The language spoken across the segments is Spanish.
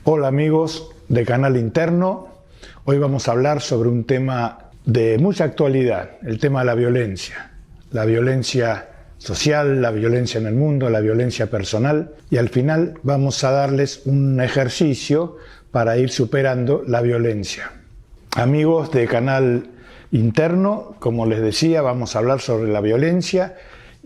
Hola amigos de Canal Interno, hoy vamos a hablar sobre un tema de mucha actualidad, el tema de la violencia social, la violencia en el mundo, la violencia personal, y al final vamos a darles un ejercicio para ir superando la violencia. Amigos de Canal Interno, como les decía, vamos a hablar sobre la violencia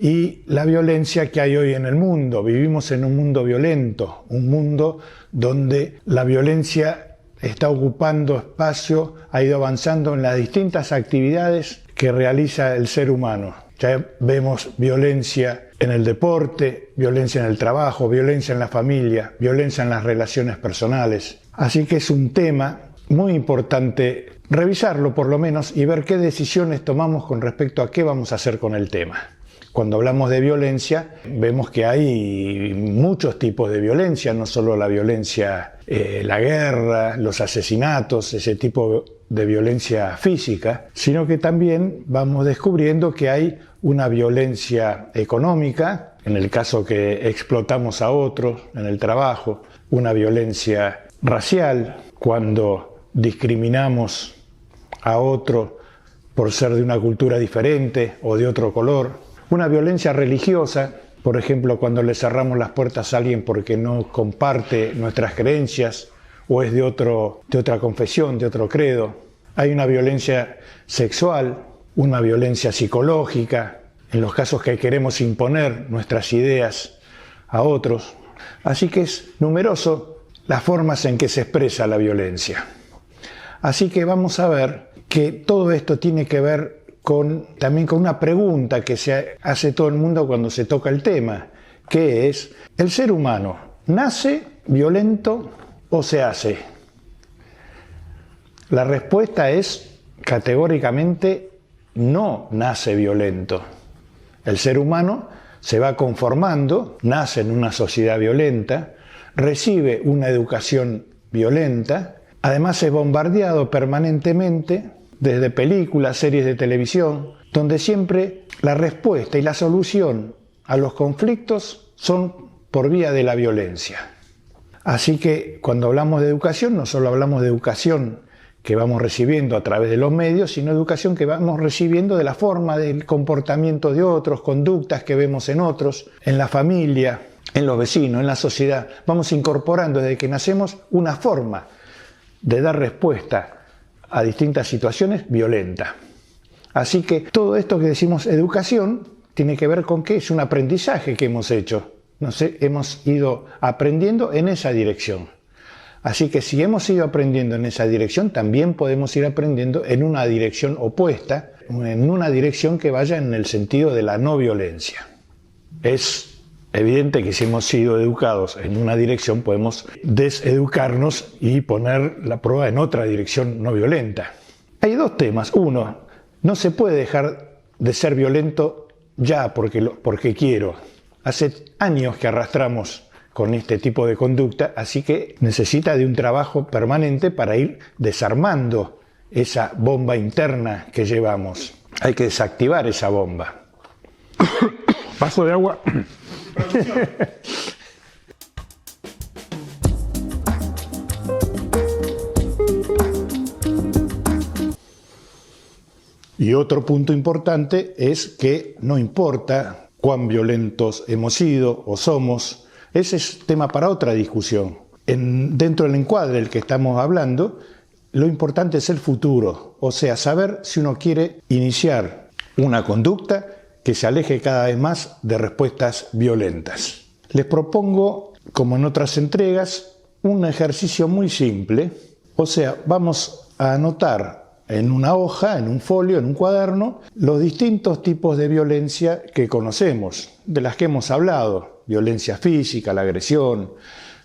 y la violencia que hay hoy en el mundo. Vivimos en un mundo violento, un mundo donde la violencia está ocupando espacio, ha ido avanzando en las distintas actividades que realiza el ser humano. Ya vemos violencia en el deporte, violencia en el trabajo, violencia en la familia, violencia en las relaciones personales. Así que es un tema muy importante revisarlo por lo menos y ver qué decisiones tomamos con respecto a qué vamos a hacer con el tema. Cuando hablamos de violencia, vemos que hay muchos tipos de violencia, no solo la violencia, la guerra, los asesinatos, ese tipo de violencia física, sino que también vamos descubriendo que hay una violencia económica, en el caso que explotamos a otros en el trabajo, una violencia racial, cuando discriminamos a otro por ser de una cultura diferente o de otro color. Una violencia religiosa, por ejemplo, cuando le cerramos las puertas a alguien porque no comparte nuestras creencias o es de otra confesión, de otro credo. Hay una violencia sexual, una violencia psicológica, en los casos que queremos imponer nuestras ideas a otros. Así que es numeroso las formas en que se expresa la violencia. Así que vamos a ver que todo esto tiene que ver también con una pregunta que se hace todo el mundo cuando se toca el tema, que es: ¿el ser humano nace violento o se hace? La respuesta es categóricamente: no nace violento. El ser humano se va conformando, nace en una sociedad violenta, recibe una educación violenta, además es bombardeado permanentemente desde películas, series de televisión, donde siempre la respuesta y la solución a los conflictos son por vía de la violencia. Así que cuando hablamos de educación, no solo hablamos de educación que vamos recibiendo a través de los medios, sino educación que vamos recibiendo de la forma del comportamiento de otros, conductas que vemos en otros, en la familia, en los vecinos, en la sociedad. Vamos incorporando desde que nacemos una forma de dar respuesta a distintas situaciones violentas. Así que todo esto que decimos educación tiene que ver con que es un aprendizaje que hemos hecho. Hemos ido aprendiendo en esa dirección. Así que si hemos ido aprendiendo en esa dirección, también podemos ir aprendiendo en una dirección opuesta, en una dirección que vaya en el sentido de la no violencia. Es evidente que si hemos sido educados en una dirección, podemos deseducarnos y poner la prueba en otra dirección no violenta. Hay dos temas. Uno, no se puede dejar de ser violento ya porque quiero. Hace años que arrastramos con este tipo de conducta, así que necesita de un trabajo permanente para ir desarmando esa bomba interna que llevamos. Hay que desactivar esa bomba. Vaso de agua. Y otro punto importante es que no importa cuán violentos hemos sido o somos, ese es tema para otra discusión. Dentro del encuadre del que estamos hablando, lo importante es el futuro, o sea, saber si uno quiere iniciar una conducta que se aleje cada vez más de respuestas violentas. Les propongo, como en otras entregas, un ejercicio muy simple. O sea, vamos a anotar en una hoja, en un folio, en un cuaderno, los distintos tipos de violencia que conocemos, de las que hemos hablado: violencia física, la agresión,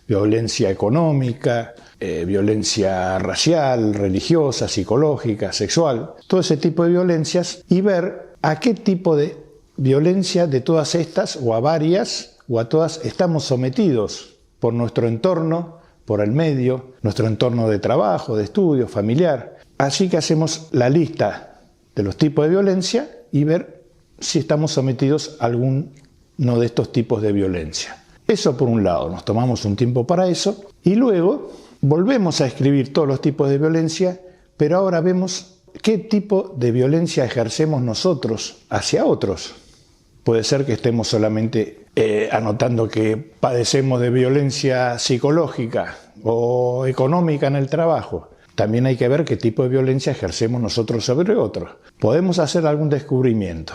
violencia económica, violencia racial, religiosa, psicológica, sexual, todo ese tipo de violencias, y ver a qué tipo de violencia de todas estas, o a varias, o a todas, estamos sometidos por nuestro entorno, por el medio, nuestro entorno de trabajo, de estudio, familiar. Así que hacemos la lista de los tipos de violencia y ver si estamos sometidos a alguno de estos tipos de violencia. Eso por un lado, nos tomamos un tiempo para eso y luego volvemos a escribir todos los tipos de violencia, pero ahora vemos qué tipo de violencia ejercemos nosotros hacia otros. Puede ser que estemos solamente anotando que padecemos de violencia psicológica o económica en el trabajo. También hay que ver qué tipo de violencia ejercemos nosotros sobre otros. Podemos hacer algún descubrimiento.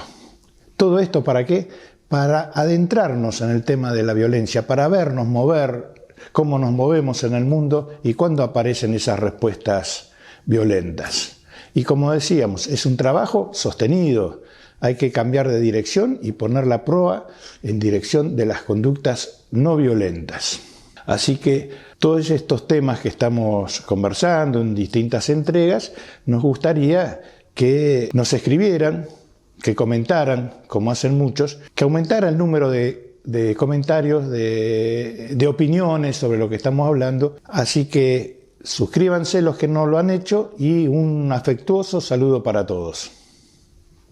¿Todo esto para qué? Para adentrarnos en el tema de la violencia, para vernos mover, cómo nos movemos en el mundo y cuándo aparecen esas respuestas violentas. Y como decíamos, es un trabajo sostenido. Hay que cambiar de dirección y poner la proa en dirección de las conductas no violentas. Así que todos estos temas que estamos conversando en distintas entregas, nos gustaría que nos escribieran, que comentaran, como hacen muchos, que aumentara el número de comentarios, de opiniones sobre lo que estamos hablando. Así que suscríbanse los que no lo han hecho y un afectuoso saludo para todos.